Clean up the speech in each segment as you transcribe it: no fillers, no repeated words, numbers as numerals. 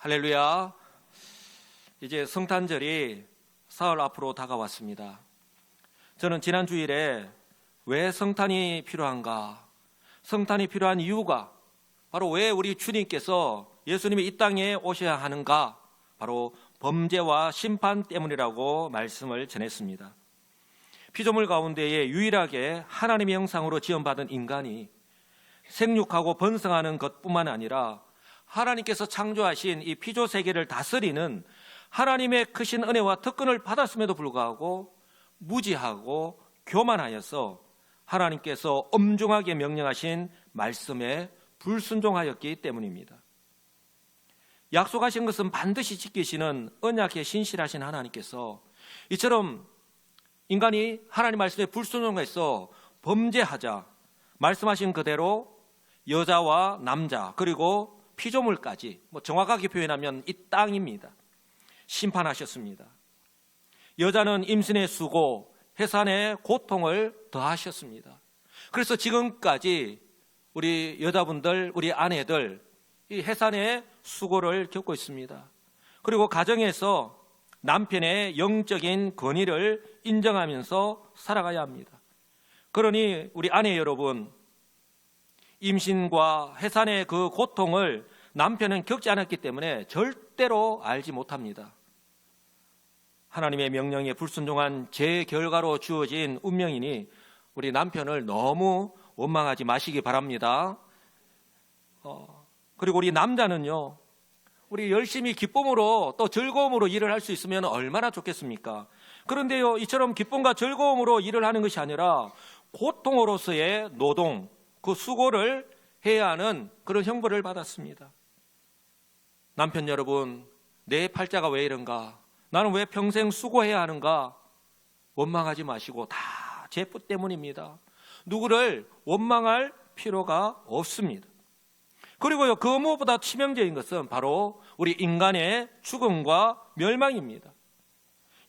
할렐루야. 이제 성탄절이 사흘 앞으로 다가왔습니다. 저는 지난 주일에 왜 성탄이 필요한가, 성탄이 필요한 이유가, 바로 왜 우리 주님께서 예수님이 이 땅에 오셔야 하는가, 바로 범죄와 심판 때문이라고 말씀을 전했습니다. 피조물 가운데에 유일하게 하나님의 형상으로 지음받은 인간이 생육하고 번성하는 것뿐만 아니라 하나님께서 창조하신 이 피조 세계를 다스리는 하나님의 크신 은혜와 특권을 받았음에도 불구하고 무지하고 교만하여서 하나님께서 엄중하게 명령하신 말씀에 불순종하였기 때문입니다. 약속하신 것은 반드시 지키시는 언약에 신실하신 하나님께서 이처럼 인간이 하나님 말씀에 불순종해서 범죄하자 말씀하신 그대로 여자와 남자 그리고 피조물까지, 정확하게 표현하면 이 땅입니다, 심판하셨습니다. 여자는 임신의 수고, 해산의 고통을 더하셨습니다. 그래서 지금까지 우리 여자분들, 우리 아내들 이 해산의 수고를 겪고 있습니다. 그리고 가정에서 남편의 영적인 권위를 인정하면서 살아가야 합니다. 그러니 우리 아내 여러분, 임신과 해산의 그 고통을 남편은 겪지 않았기 때문에 절대로 알지 못합니다. 하나님의 명령에 불순종한 제 결과로 주어진 운명이니 우리 남편을 너무 원망하지 마시기 바랍니다. 그리고 우리 남자는요, 우리 열심히 기쁨으로 또 즐거움으로 일을 할 수 있으면 얼마나 좋겠습니까? 그런데요, 이처럼 기쁨과 즐거움으로 일을 하는 것이 아니라 고통으로서의 노동, 그 수고를 해야 하는 그런 형벌을 받았습니다. 남편 여러분, 내 팔자가 왜 이런가? 나는 왜 평생 수고해야 하는가? 원망하지 마시고 다 제 부 때문입니다. 누구를 원망할 필요가 없습니다. 그리고요, 그 무엇보다 치명적인 것은 바로 우리 인간의 죽음과 멸망입니다.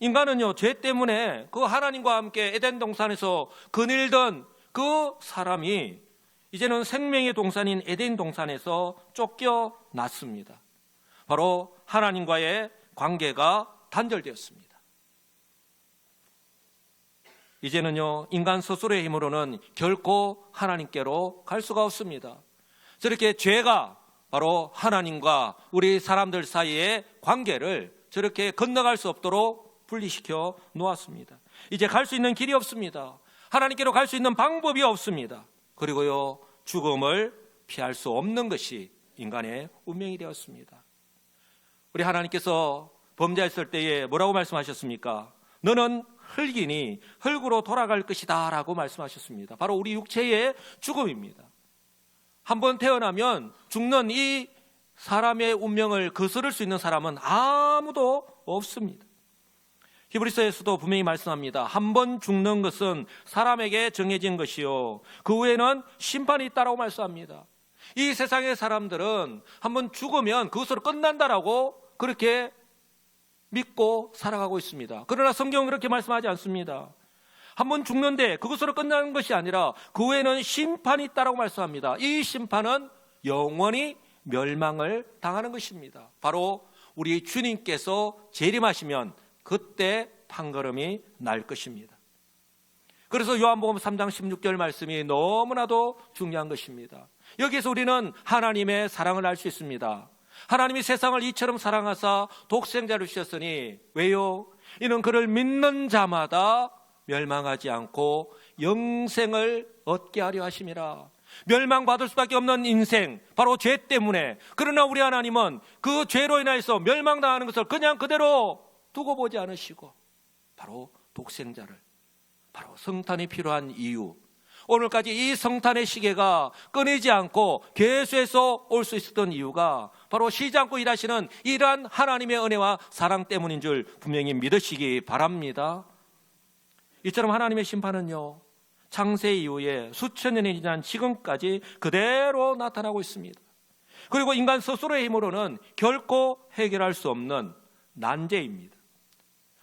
인간은요, 죄 때문에 그 하나님과 함께 에덴 동산에서 거닐던 그 사람이 이제는 생명의 동산인 에덴 동산에서 쫓겨났습니다. 바로 하나님과의 관계가 단절되었습니다. 이제는요, 인간 스스로의 힘으로는 결코 하나님께로 갈 수가 없습니다. 저렇게 죄가 바로 하나님과 우리 사람들 사이의 관계를 저렇게 건너갈 수 없도록 분리시켜 놓았습니다. 이제 갈 수 있는 길이 없습니다. 하나님께로 갈 수 있는 방법이 없습니다. 그리고요, 죽음을 피할 수 없는 것이 인간의 운명이 되었습니다. 우리 하나님께서 범죄했을 때에 뭐라고 말씀하셨습니까? 너는 흙이니 흙으로 돌아갈 것이다 라고 말씀하셨습니다. 바로 우리 육체의 죽음입니다. 한번 태어나면 죽는 이 사람의 운명을 거스를 수 있는 사람은 아무도 없습니다. 히브리서에서도 분명히 말씀합니다. 한 번 죽는 것은 사람에게 정해진 것이요, 그 후에는 심판이 있다라고 말씀합니다. 이 세상의 사람들은 한 번 죽으면 그것으로 끝난다라고 그렇게 믿고 살아가고 있습니다. 그러나 성경은 그렇게 말씀하지 않습니다. 한 번 죽는데 그것으로 끝나는 것이 아니라 그 후에는 심판이 있다라고 말씀합니다. 이 심판은 영원히 멸망을 당하는 것입니다. 바로 우리 주님께서 재림하시면 그때 판가름이 날 것입니다. 그래서 요한복음 3장 16절 말씀이 너무나도 중요한 것입니다. 여기서 우리는 하나님의 사랑을 알 수 있습니다. 하나님이 세상을 이처럼 사랑하사 독생자를 주셨으니 왜요? 이는 그를 믿는 자마다 멸망하지 않고 영생을 얻게 하려 하심이라. 멸망받을 수밖에 없는 인생, 바로 죄 때문에. 그러나 우리 하나님은 그 죄로 인하여서 멸망당하는 것을 그냥 그대로 두고 보지 않으시고 바로 독생자를, 바로 성탄이 필요한 이유, 오늘까지 이 성탄의 시계가 끊이지 않고 계속해서 올 수 있었던 이유가 바로 쉬지 않고 일하시는 이러한 하나님의 은혜와 사랑 때문인 줄 분명히 믿으시기 바랍니다. 이처럼 하나님의 심판은요, 창세 이후에 수천 년이 지난 지금까지 그대로 나타나고 있습니다. 그리고 인간 스스로의 힘으로는 결코 해결할 수 없는 난제입니다.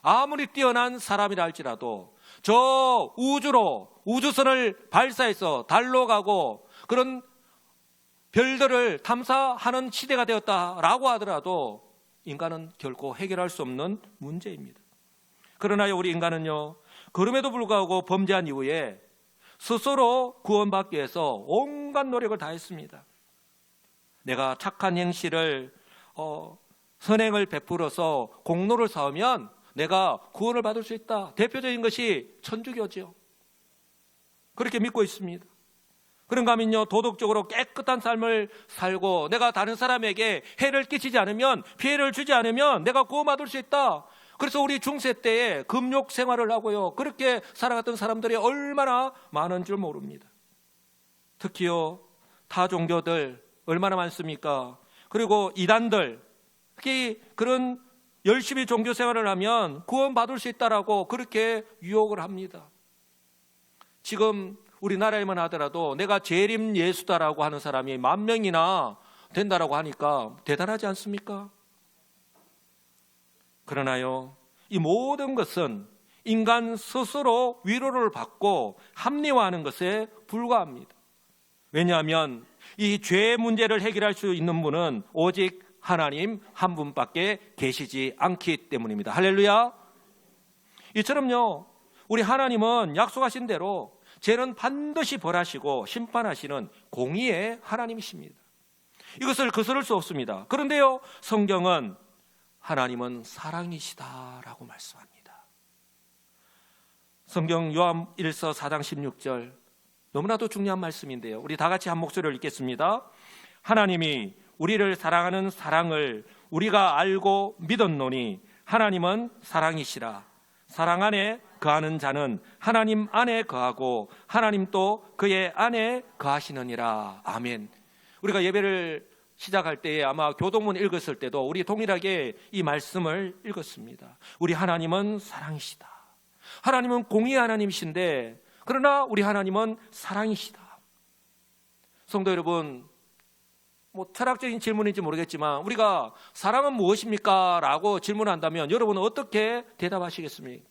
아무리 뛰어난 사람이라 할지라도 저 우주로 우주선을 발사해서 달로 가고 그런 별들을 탐사하는 시대가 되었다라고 하더라도 인간은 결코 해결할 수 없는 문제입니다. 그러나 우리 인간은요, 그럼에도 불구하고 범죄한 이후에 스스로 구원받기 위해서 온갖 노력을 다했습니다. 내가 착한 행실을 선행을 베풀어서 공로를 쌓으면 내가 구원을 받을 수 있다. 대표적인 것이 천주교죠. 그렇게 믿고 있습니다. 그런가 하면요, 도덕적으로 깨끗한 삶을 살고 내가 다른 사람에게 해를 끼치지 않으면, 피해를 주지 않으면 내가 구원받을 수 있다. 그래서 우리 중세 때에 금욕 생활을 하고요, 그렇게 살아갔던 사람들이 얼마나 많은 줄 모릅니다. 특히요, 타 종교들 얼마나 많습니까? 그리고 이단들, 특히 그런 열심히 종교 생활을 하면 구원받을 수 있다라고 그렇게 유혹을 합니다. 지금 우리나라에만 하더라도 내가 재림 예수다라고 하는 사람이 10,000명이나 된다라고 하니까 대단하지 않습니까? 그러나요, 이 모든 것은 인간 스스로 위로를 받고 합리화하는 것에 불과합니다. 왜냐하면 이 죄의 문제를 해결할 수 있는 분은 오직 하나님 한 분밖에 계시지 않기 때문입니다. 할렐루야. 이처럼요, 우리 하나님은 약속하신 대로 죄는 반드시 벌하시고 심판하시는 공의의 하나님이십니다. 이것을 거스를 수 없습니다. 그런데요, 성경은 하나님은 사랑이시다라고 말씀합니다. 성경 요한 1서 4장 16절, 너무나도 중요한 말씀인데요, 우리 다 같이 한 목소리를 읽겠습니다. 하나님이 우리를 사랑하는 사랑을 우리가 알고 믿었노니 하나님은 사랑이시라. 사랑 안에 거하는 자는 하나님 안에 거하고 하나님도 그의 안에 거하시느니라. 아멘. 우리가 예배를 시작할 때에 아마 교동문 읽었을 때도 우리 동일하게 이 말씀을 읽었습니다. 우리 하나님은 사랑이시다. 하나님은 공의의 하나님이신데, 그러나 우리 하나님은 사랑이시다. 성도 여러분, 철학적인 질문인지 모르겠지만 우리가 사랑은 무엇입니까? 라고 질문한다면 여러분은 어떻게 대답하시겠습니까?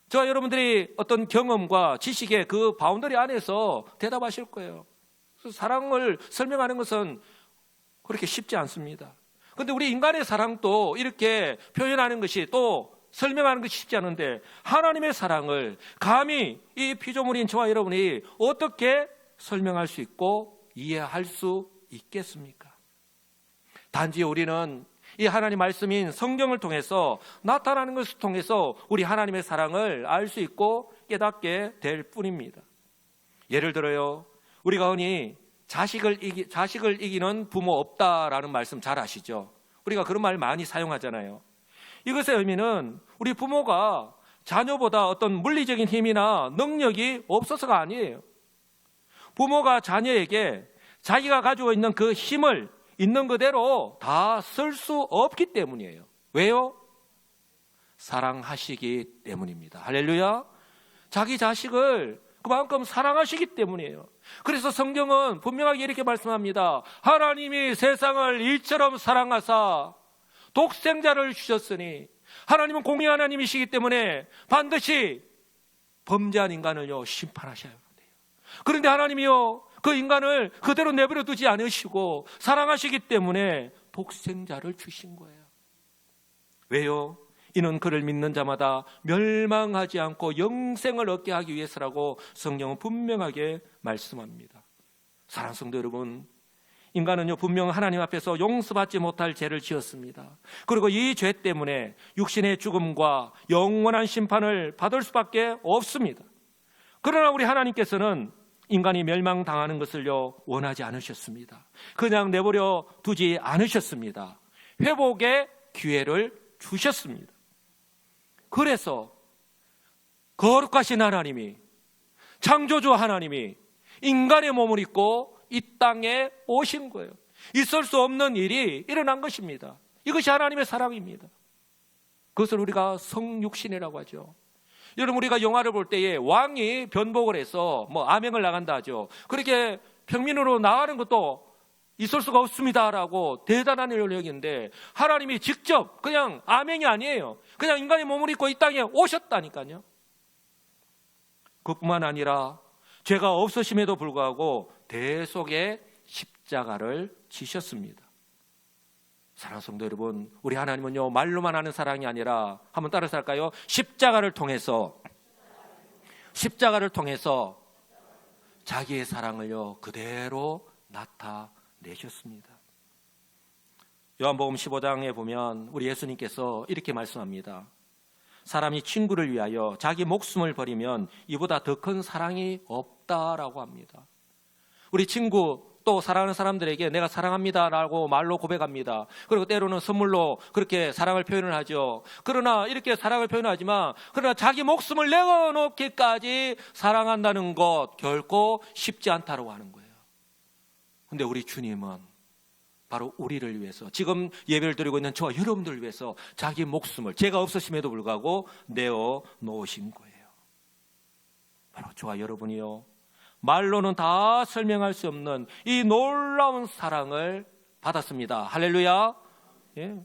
저와 여러분들이 어떤 경험과 지식의 그 바운더리 안에서 대답하실 거예요. 사랑을 설명하는 것은 그렇게 쉽지 않습니다. 그런데 우리 인간의 사랑도 이렇게 표현하는 것이, 또 설명하는 것이 쉽지 않은데 하나님의 사랑을 감히 이 피조물인 저와 여러분이 어떻게 설명할 수 있고 이해할 수 있겠습니까? 단지 우리는 이 하나님 말씀인 성경을 통해서, 나타나는 것을 통해서 우리 하나님의 사랑을 알 수 있고 깨닫게 될 뿐입니다. 예를 들어요, 우리가 흔히 자식을 이기는 부모 없다라는 말씀 잘 아시죠? 우리가 그런 말 많이 사용하잖아요. 이것의 의미는 우리 부모가 자녀보다 어떤 물리적인 힘이나 능력이 없어서가 아니에요. 부모가 자녀에게 자기가 가지고 있는 그 힘을 있는 그대로 다 쓸 수 없기 때문이에요. 왜요? 사랑하시기 때문입니다. 할렐루야. 자기 자식을 그만큼 사랑하시기 때문이에요. 그래서 성경은 분명하게 이렇게 말씀합니다. 하나님이 세상을 이처럼 사랑하사 독생자를 주셨으니, 하나님은 공의 하나님이시기 때문에 반드시 범죄한 인간을요 심판하셔야 돼요. 그런데 하나님이요 그 인간을 그대로 내버려 두지 않으시고 사랑하시기 때문에 독생자를 주신 거예요. 왜요? 이는 그를 믿는 자마다 멸망하지 않고 영생을 얻게 하기 위해서라고 성경은 분명하게 말씀합니다. 사랑하는 성도 여러분, 인간은요 분명 하나님 앞에서 용서받지 못할 죄를 지었습니다. 그리고 이 죄 때문에 육신의 죽음과 영원한 심판을 받을 수밖에 없습니다. 그러나 우리 하나님께서는 인간이 멸망당하는 것을요 원하지 않으셨습니다. 그냥 내버려 두지 않으셨습니다. 회복의 기회를 주셨습니다. 그래서 거룩하신 하나님이, 창조주 하나님이 인간의 몸을 입고 이 땅에 오신 거예요. 있을 수 없는 일이 일어난 것입니다. 이것이 하나님의 사랑입니다. 그것을 우리가 성육신이라고 하죠. 여러분, 우리가 영화를 볼 때에 왕이 변복을 해서 암행을 나간다 하죠. 그렇게 평민으로 나가는 것도 있을 수가 없습니다라고 대단한 일을 여기는데, 하나님이 직접 그냥 암행이 아니에요. 그냥 인간의 몸을 입고 이 땅에 오셨다니까요. 그뿐만 아니라 죄가 없으심에도 불구하고 대속의 십자가를 지셨습니다. 사랑하는 성도 여러분, 우리 하나님은요 말로만 하는 사랑이 아니라, 한번 따라서 할까요? 십자가를 통해서 자기의 사랑을요 그대로 나타내셨습니다. 요한복음 15장에 보면 우리 예수님께서 이렇게 말씀합니다. 사람이 친구를 위하여 자기 목숨을 버리면 이보다 더 큰 사랑이 없다라고 합니다. 우리 친구, 또 사랑하는 사람들에게 내가 사랑합니다라고 말로 고백합니다. 그리고 때로는 선물로 그렇게 사랑을 표현을 하죠. 그러나 이렇게 사랑을 표현하지만, 그러나 자기 목숨을 내어놓기까지 사랑한다는 것 결코 쉽지 않다고 하는 거예요. 그런데 우리 주님은 바로 우리를 위해서, 지금 예배를 드리고 있는 저와 여러분들을 위해서 자기 목숨을 제가 없으심에도 불구하고 내어놓으신 거예요. 바로 저와 여러분이요, 말로는 다 설명할 수 없는 이 놀라운 사랑을 받았습니다. 할렐루야. 예.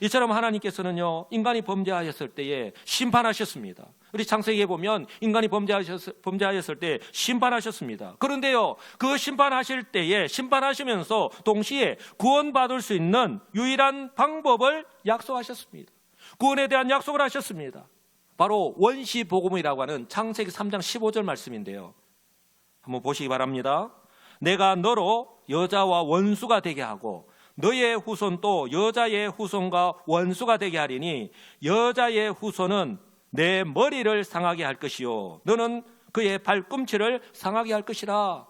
이처럼 하나님께서는요 인간이 범죄하였을 때에 심판하셨습니다. 우리 창세기에 보면 인간이 범죄하였을 때 심판하셨습니다. 그런데요 그 심판하실 때에 심판하시면서 동시에 구원받을 수 있는 유일한 방법을 약속하셨습니다. 구원에 대한 약속을 하셨습니다. 바로 원시복음이라고 하는 창세기 3장 15절 말씀인데요, 한번 보시기 바랍니다. 내가 너로 여자와 원수가 되게 하고 너의 후손도 여자의 후손과 원수가 되게 하리니 여자의 후손은 내 머리를 상하게 할 것이요 너는 그의 발꿈치를 상하게 할 것이라.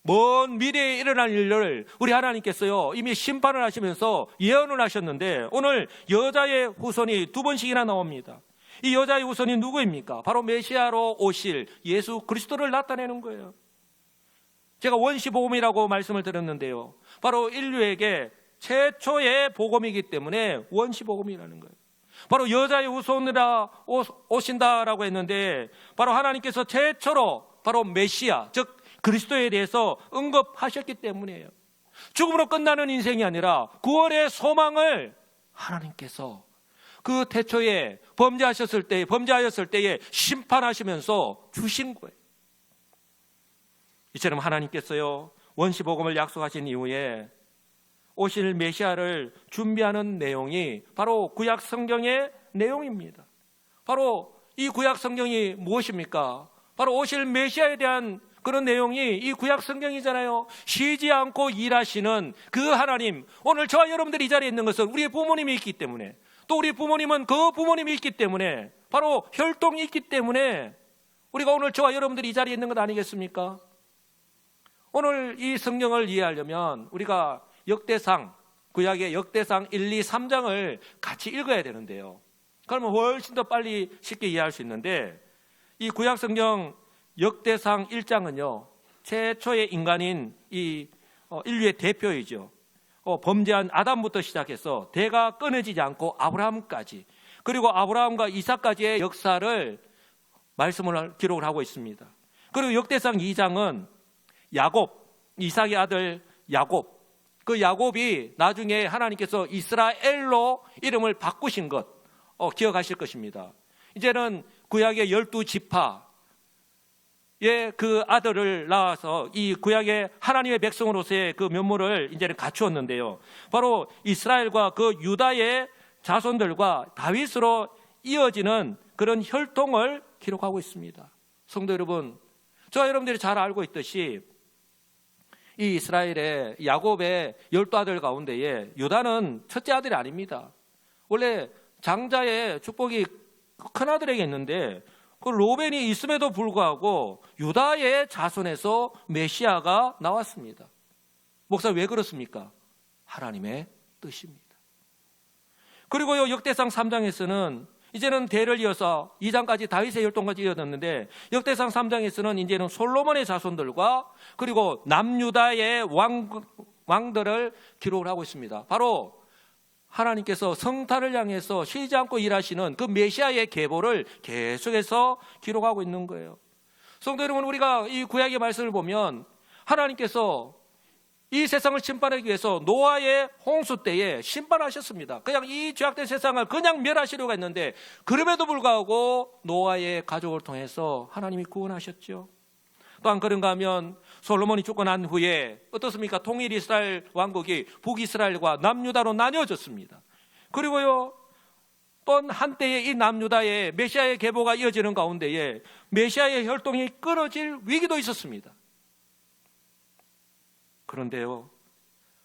먼 미래에 일어날 일을 우리 하나님께서요 이미 심판을 하시면서 예언을 하셨는데, 오늘 여자의 후손이 두 번씩이나 나옵니다. 이 여자의 후손이 누구입니까? 바로 메시아로 오실 예수 그리스도를 나타내는 거예요. 제가 원시복음이라고 말씀을 드렸는데요, 바로 인류에게 최초의 복음이기 때문에 원시복음이라는 거예요. 바로 여자의 후손이라 오신다라고 했는데, 바로 하나님께서 최초로 바로 메시아, 즉 그리스도에 대해서 언급하셨기 때문이에요. 죽음으로 끝나는 인생이 아니라 구원의 소망을 하나님께서 그 태초에 범죄하였을 때에 심판하시면서 주신 거예요. 이처럼 하나님께서요 원시복음을 약속하신 이후에 오실 메시아를 준비하는 내용이 바로 구약 성경의 내용입니다. 바로 이 구약 성경이 무엇입니까? 바로 오실 메시아에 대한 그런 내용이 이 구약 성경이잖아요. 쉬지 않고 일하시는 그 하나님, 오늘 저와 여러분들이 이 자리에 있는 것은 우리의 부모님이 있기 때문에, 또 우리 부모님은 그 부모님이 있기 때문에, 바로 혈통이 있기 때문에 우리가 오늘 저와 여러분들이 이 자리에 있는 것 아니겠습니까? 오늘 이 성경을 이해하려면 우리가 역대상, 구약의 역대상 1, 2, 3장을 같이 읽어야 되는데요, 그러면 훨씬 더 빨리 쉽게 이해할 수 있는데, 이 구약 성경 역대상 1장은요 최초의 인간인 이 인류의 대표이죠. 범죄한 아담부터 시작해서 대가 끊어지지 않고 아브라함까지, 그리고 아브라함과 이삭까지의 역사를 말씀을 기록을 하고 있습니다. 그리고 역대상 2장은 야곱, 이삭의 아들 야곱, 그 야곱이 나중에 하나님께서 이스라엘로 이름을 바꾸신 것 기억하실 것입니다. 이제는 구약의 12지파의 그 아들을 낳아서 이 구약의 하나님의 백성으로서의 그 면모를 이제는 갖추었는데요, 바로 이스라엘과 그 유다의 자손들과 다윗으로 이어지는 그런 혈통을 기록하고 있습니다. 성도 여러분, 저와 여러분들이 잘 알고 있듯이 이 이스라엘의 야곱의 12아들 가운데에 유다는 첫째 아들이 아닙니다. 원래 장자의 축복이 큰아들에게 있는데 그 로벤이 있음에도 불구하고 유다의 자손에서 메시아가 나왔습니다. 목사 왜 그렇습니까? 하나님의 뜻입니다. 그리고요 역대상 3장에서는 이제는 대를 이어서 2장까지 다윗의 혈통까지 이어졌는데, 역대상 3장에서는 이제는 솔로몬의 자손들과 그리고 남유다의 왕들을 기록을 하고 있습니다. 바로 하나님께서 성탄을 향해서 쉬지 않고 일하시는 그 메시아의 계보를 계속해서 기록하고 있는 거예요. 성도 여러분, 우리가 이 구약의 말씀을 보면 하나님께서 이 세상을 심판하기 위해서 노아의 홍수 때에 심판하셨습니다. 그냥 이 죄악된 세상을 그냥 멸하시려고 했는데, 그럼에도 불구하고 노아의 가족을 통해서 하나님이 구원하셨죠. 또한 그런가 하면 솔로몬이 죽고 난 후에 어떻습니까? 통일 이스라엘 왕국이 북이스라엘과 남유다로 나뉘어졌습니다. 그리고요, 또 한때의 이 남유다의 메시아의 계보가 이어지는 가운데에 메시아의 혈통이 끊어질 위기도 있었습니다. 그런데요,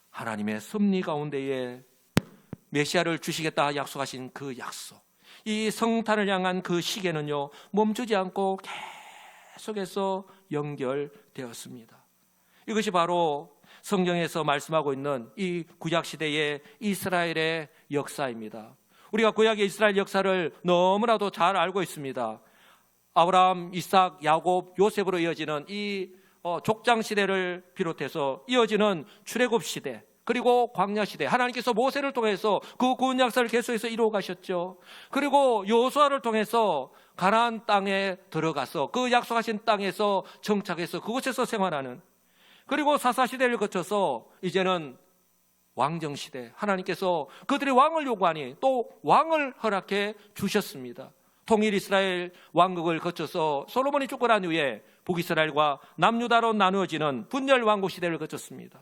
하나님의 섭리 가운데에 메시아를 주시겠다 약속하신 그 약속, 이 성탄을 향한 그 시계는요, 멈추지 않고 계속해서 연결되었습니다. 이것이 바로 성경에서 말씀하고 있는 이 구약시대의 이스라엘의 역사입니다. 우리가 구약의 이스라엘 역사를 너무나도 잘 알고 있습니다. 아브라함, 이삭, 야곱, 요셉으로 이어지는 이 족장시대를 비롯해서 이어지는 출애굽시대, 그리고 광야시대, 하나님께서 모세를 통해서 그 구원 역사를 계속해서 이루어 가셨죠. 그리고 여호수아를 통해서 가나안 땅에 들어가서 그 약속하신 땅에서 정착해서 그곳에서 생활하는, 그리고 사사시대를 거쳐서 이제는 왕정시대, 하나님께서 그들의 왕을 요구하니 또 왕을 허락해 주셨습니다. 통일 이스라엘 왕국을 거쳐서 솔로몬이 죽고 난 후에 북이스라엘과 남유다로 나누어지는 분열 왕국 시대를 거쳤습니다.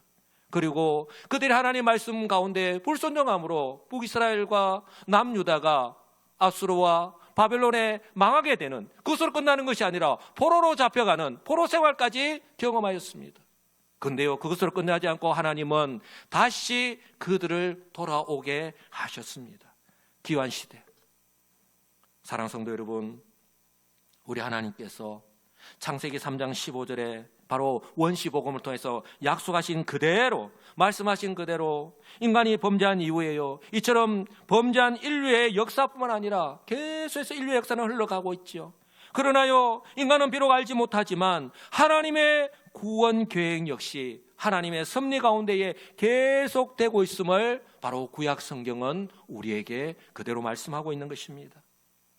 그리고 그들이 하나님의 말씀 가운데 불순종함으로 북이스라엘과 남유다가 아수르와 바벨론에 망하게 되는, 그것으로 끝나는 것이 아니라 포로로 잡혀가는 포로 생활까지 경험하였습니다. 그런데요, 그것으로 끝나지 않고 하나님은 다시 그들을 돌아오게 하셨습니다. 기환시대. 사랑하는 성도 여러분, 우리 하나님께서 창세기 3장 15절에 바로 원시복음을 통해서 약속하신 그대로, 말씀하신 그대로 인간이 범죄한 이후에요, 이처럼 범죄한 인류의 역사뿐만 아니라 계속해서 인류의 역사는 흘러가고 있죠. 그러나요, 인간은 비록 알지 못하지만 하나님의 구원 계획 역시 하나님의 섭리 가운데에 계속되고 있음을 바로 구약 성경은 우리에게 그대로 말씀하고 있는 것입니다.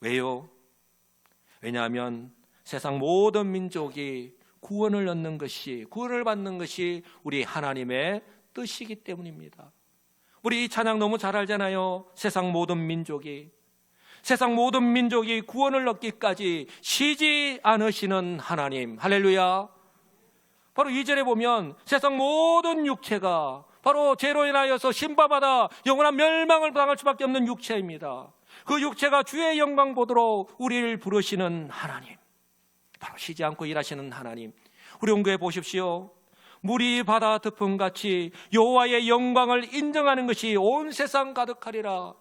왜요? 왜냐하면 세상 모든 민족이 구원을 얻는 것이, 구원을 받는 것이 우리 하나님의 뜻이기 때문입니다. 우리 이 찬양 너무 잘 알잖아요. 세상 모든 민족이 구원을 얻기까지 쉬지 않으시는 하나님. 할렐루야. 바로 2절에 보면 세상 모든 육체가 바로 죄로 인하여서 심판받아 영원한 멸망을 당할 수밖에 없는 육체입니다. 그 육체가 주의 영광 보도록 우리를 부르시는 하나님, 바로 쉬지 않고 일하시는 하나님. 우리 온교회 보십시오. 물이 바다 덮음같이 여호와의 영광을 인정하는 것이 온 세상 가득하리라.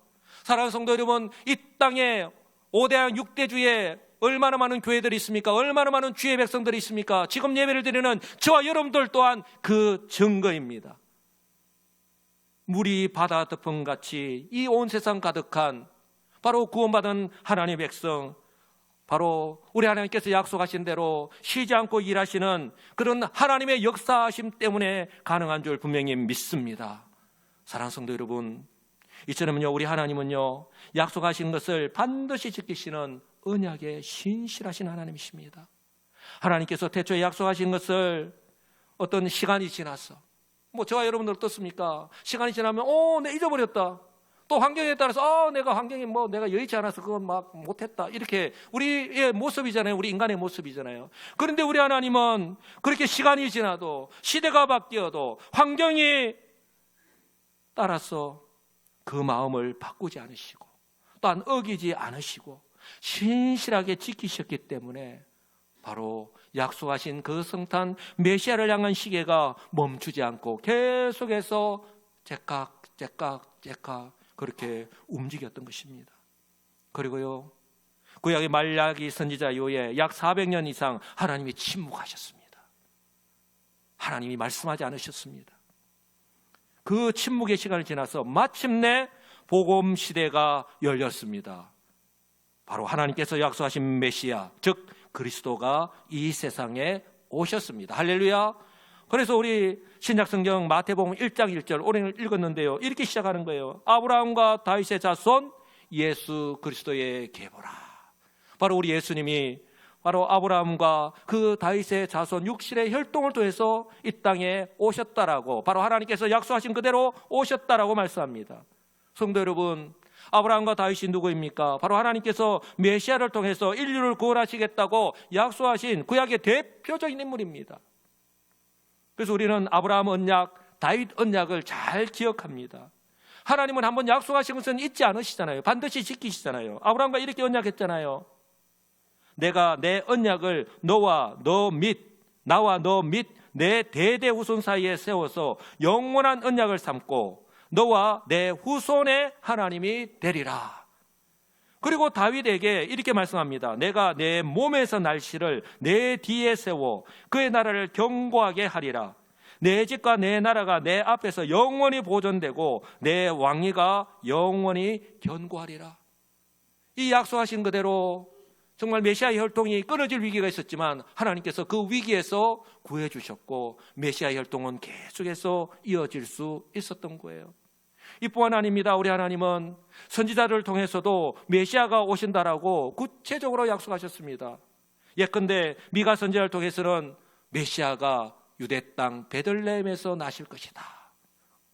사랑하는 성도 여러분, 이 땅에 5대양 6대주에 얼마나 많은 교회들이 있습니까? 얼마나 많은 주의 백성들이 있습니까? 지금 예배를 드리는 저와 여러분들 또한 그 증거입니다. 물이 바다 덮음같이 이 온 세상 가득한 바로 구원받은 하나님의 백성, 바로 우리 하나님께서 약속하신 대로 쉬지 않고 일하시는 그런 하나님의 역사하심 때문에 가능한 줄 분명히 믿습니다. 사랑하는 성도 여러분, 이처럼요, 우리 하나님은요, 약속하신 것을 반드시 지키시는 언약에 신실하신 하나님이십니다. 하나님께서 태초에 약속하신 것을 어떤 시간이 지나서, 저와 여러분들 어떻습니까? 시간이 지나면 내가 잊어버렸다. 또 환경에 따라서 내가 환경이 내가 여의치 않아서 그건 막 못했다, 이렇게 우리의 모습이잖아요. 우리 인간의 모습이잖아요. 그런데 우리 하나님은 그렇게 시간이 지나도, 시대가 바뀌어도, 환경이 따라서 그 마음을 바꾸지 않으시고 또한 어기지 않으시고 신실하게 지키셨기 때문에 바로 약속하신 그 성탄 메시아를 향한 시계가 멈추지 않고 계속해서 제깍 그렇게 움직였던 것입니다. 그리고요, 구약의 말라기 선지자 이후에 약 400년 이상 하나님이 침묵하셨습니다. 하나님이 말씀하지 않으셨습니다. 그 침묵의 시간이 지나서 마침내 복음 시대가 열렸습니다. 바로 하나님께서 약속하신 메시아, 즉 그리스도가 이 세상에 오셨습니다. 할렐루야. 그래서 우리 신약성경 마태복음 1장 1절 오늘 읽었는데요, 이렇게 시작하는 거예요. 아브라함과 다윗의 자손 예수 그리스도의 계보라. 바로 우리 예수님이 바로 아브라함과 그 다윗의 자손 육신의 혈통을 통해서 이 땅에 오셨다라고, 바로 하나님께서 약속하신 그대로 오셨다라고 말씀합니다. 성도 여러분, 아브라함과 다윗이 누구입니까? 바로 하나님께서 메시아를 통해서 인류를 구원하시겠다고 약속하신 구약의 대표적인 인물입니다. 그래서 우리는 아브라함 언약, 다윗 언약을 잘 기억합니다. 하나님은 한번 약속하신 것은 잊지 않으시잖아요. 반드시 지키시잖아요. 아브라함과 이렇게 언약했잖아요. 내가 내 언약을 나와 너 및 내 대대 후손 사이에 세워서 영원한 언약을 삼고 너와 내 후손의 하나님이 되리라. 그리고 다윗에게 이렇게 말씀합니다. 내가 내 몸에서 날씨를 내 뒤에 세워 그의 나라를 견고하게 하리라. 내 집과 내 나라가 내 앞에서 영원히 보존되고 내 왕위가 영원히 견고하리라. 이 약속하신 그대로 정말 메시아의 혈통이 끊어질 위기가 있었지만 하나님께서 그 위기에서 구해주셨고 메시아의 혈통은 계속해서 이어질 수 있었던 거예요. 이뿐만 아닙니다. 우리 하나님은 선지자를 통해서도 메시아가 오신다라고 구체적으로 약속하셨습니다. 예컨대 미가 선지자를 통해서는 메시아가 유대 땅 베들레헴에서 나실 것이다.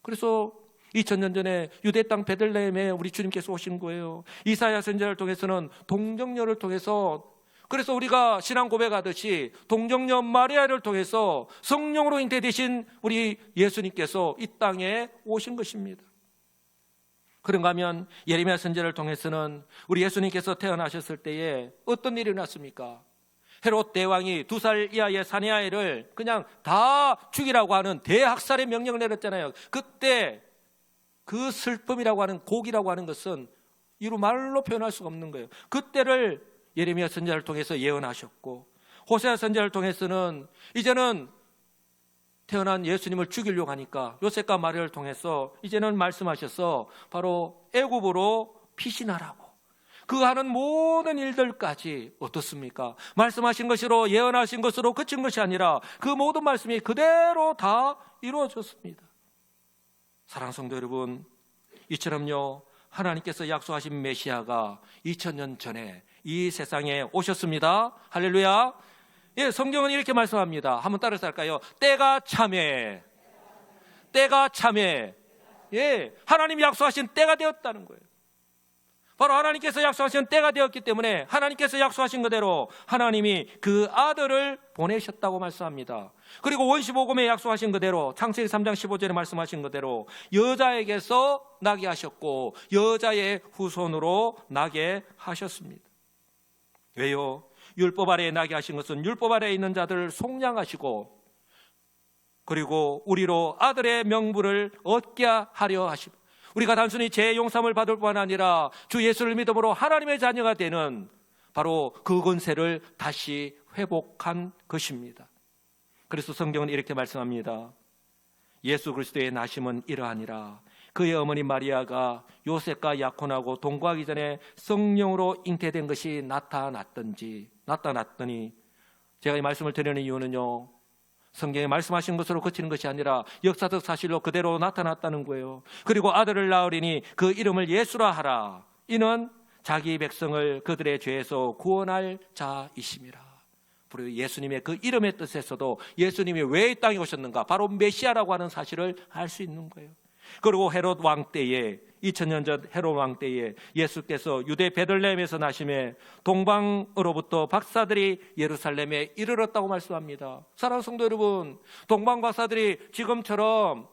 그래서 2000년 전에 유대 땅 베들레헴에 우리 주님께서 오신 거예요. 이사야 선지자를 통해서는 동정녀를 통해서, 그래서 우리가 신앙 고백하듯이 동정녀 마리아를 통해서 성령으로 잉태되신 우리 예수님께서 이 땅에 오신 것입니다. 그런가 하면 예레미야 선지자를 통해서는 우리 예수님께서 태어나셨을 때에 어떤 일이 일어났습니까? 헤롯 대왕이 2살 이하의 사내 아이를 그냥 다 죽이라고 하는 대학살의 명령을 내렸잖아요. 그때 그 슬픔이라고 하는 곡이라고 하는 것은 이루 말로 표현할 수가 없는 거예요. 그때를 예레미야 선지자를 통해서 예언하셨고, 호세아 선지자를 통해서는 이제는 태어난 예수님을 죽이려고 하니까 요셉과 마리아를 통해서 이제는 말씀하셔서 바로 애굽으로 피신하라고. 그 하는 모든 일들까지 어떻습니까? 말씀하신 것으로, 예언하신 것으로 그친 것이 아니라 그 모든 말씀이 그대로 다 이루어졌습니다. 사랑하는 성도 여러분, 이처럼요 하나님께서 약속하신 메시아가 2000년 전에 이 세상에 오셨습니다. 할렐루야. 예, 성경은 이렇게 말씀합니다. 한번 따라서 할까요? 때가 참에, 때가 참에. 예, 하나님이 약속하신 때가 되었다는 거예요. 바로 하나님께서 약속하신 때가 되었기 때문에 하나님께서 약속하신 그대로 하나님이 그 아들을 보내셨다고 말씀합니다. 그리고 원시복음에 약속하신 그대로 창세기 3장 15절에 말씀하신 그대로 여자에게서 나게 하셨고 여자의 후손으로 나게 하셨습니다. 왜요? 율법 아래에 나게 하신 것은 율법 아래에 있는 자들을 속량하시고 그리고 우리로 아들의 명분을 얻게 하려 하십니다. 우리가 단순히 죄 용서를 받을 뿐 아니라 주 예수를 믿음으로 하나님의 자녀가 되는 바로 그 권세를 다시 회복한 것입니다. 그래서 성경은 이렇게 말씀합니다. 예수 그리스도의 나심은 이러하니라. 그의 어머니 마리아가 요셉과 약혼하고 동거하기 전에 성령으로 잉태된 것이 나타났더니, 제가 이 말씀을 드리는 이유는요, 성경에 말씀하신 것으로 그치는 것이 아니라 역사적 사실로 그대로 나타났다는 거예요. 그리고 아들을 낳으리니 그 이름을 예수라 하라. 이는 자기 백성을 그들의 죄에서 구원할 자이심이라. 바로 예수님의 그 이름의 뜻에서도 예수님이 왜 이 땅에 오셨는가, 바로 메시아라고 하는 사실을 알 수 있는 거예요. 그리고 헤롯 왕 때에, 2000년 전 헤롯 왕 때에 예수께서 유대 베들레헴에서 나심에 동방으로부터 박사들이 예루살렘에 이르렀다고 말씀합니다. 사랑하는 성도 여러분, 동방 박사들이 지금처럼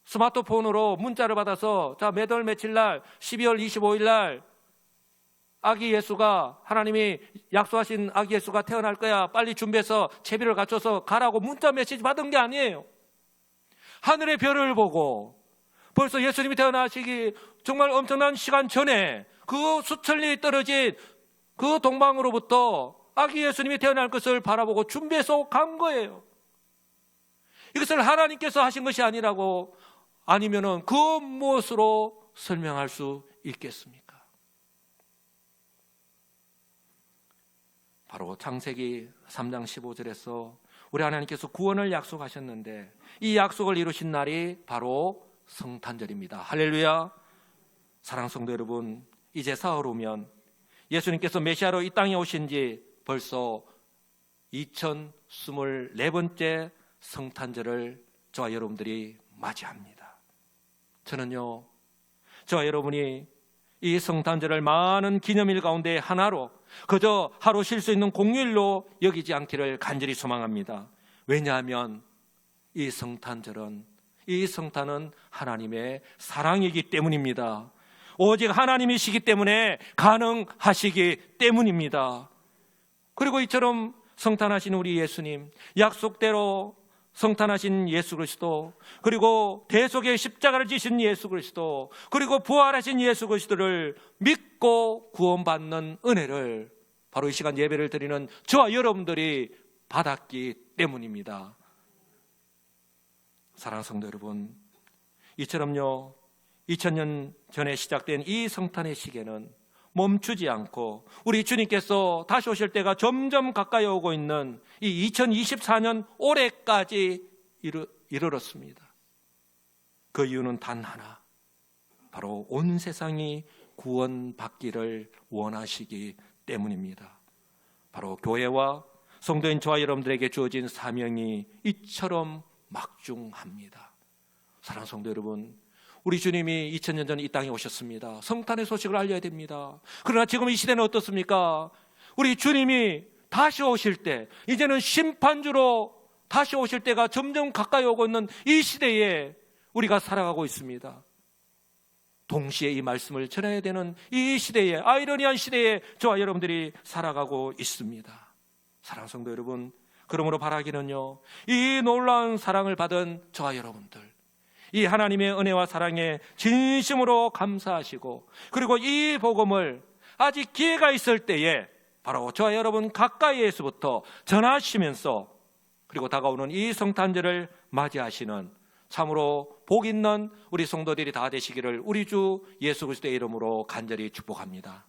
스마트폰으로 문자를 받아서 자, 몇 월 며칠 날 12월 25일 날 아기 예수가, 하나님이 약속하신 아기 예수가 태어날 거야, 빨리 준비해서 채비를 갖춰서 가라고 문자 메시지 받은 게 아니에요. 하늘의 별을 보고 벌써 예수님이 태어나시기 정말 엄청난 시간 전에 그 수천里 떨어진 그 동방으로부터 아기 예수님이 태어날 것을 바라보고 준비해서 간 거예요. 이것을 하나님께서 하신 것이 아니라고 아니면은 그 무엇으로 설명할 수 있겠습니까? 바로 창세기 3장 15절에서 우리 하나님께서 구원을 약속하셨는데 이 약속을 이루신 날이 바로 성탄절입니다. 할렐루야. 사랑하는 성도 여러분, 이제 사흘 후면 예수님께서 메시아로 이 땅에 오신 지 벌써 2024번째 성탄절을 저와 여러분들이 맞이합니다. 저는요, 저와 여러분이 이 성탄절을 많은 기념일 가운데 하나로 그저 하루 쉴 수 있는 공휴일로 여기지 않기를 간절히 소망합니다. 왜냐하면 이 성탄은 하나님의 사랑이기 때문입니다. 오직 하나님이시기 때문에 가능하시기 때문입니다. 그리고 이처럼 성탄하신 우리 예수님, 약속대로 성탄하신 예수 그리스도, 그리고 대속의 십자가를 지신 예수 그리스도, 그리고 부활하신 예수 그리스도를 믿고 구원받는 은혜를 바로 이 시간 예배를 드리는 저와 여러분들이 받았기 때문입니다. 사랑하는 성도 여러분, 이처럼요 2000년 전에 시작된 이 성탄의 시계는 멈추지 않고 우리 주님께서 다시 오실 때가 점점 가까이 오고 있는 이 2024년 올해까지 이르렀습니다. 그 이유는 단 하나, 바로 온 세상이 구원받기를 원하시기 때문입니다. 바로 교회와 성도인 저와 여러분들에게 주어진 사명이 이처럼 막중합니다. 사랑하는 성도 여러분, 우리 주님이 2000년 전 이 땅에 오셨습니다. 성탄의 소식을 알려야 됩니다. 그러나 지금 이 시대는 어떻습니까? 우리 주님이 다시 오실 때, 이제는 심판주로 다시 오실 때가 점점 가까이 오고 있는 이 시대에 우리가 살아가고 있습니다. 동시에 이 말씀을 전해야 되는 이 시대에, 아이러니한 시대에 저와 여러분들이 살아가고 있습니다. 사랑하는 성도 여러분, 그러므로 바라기는요, 이 놀라운 사랑을 받은 저와 여러분들, 이 하나님의 은혜와 사랑에 진심으로 감사하시고, 그리고 이 복음을 아직 기회가 있을 때에 바로 저와 여러분 가까이에서부터 전하시면서, 그리고 다가오는 이 성탄절을 맞이하시는 참으로 복 있는 우리 성도들이 다 되시기를 우리 주 예수 그리스도의 이름으로 간절히 축복합니다.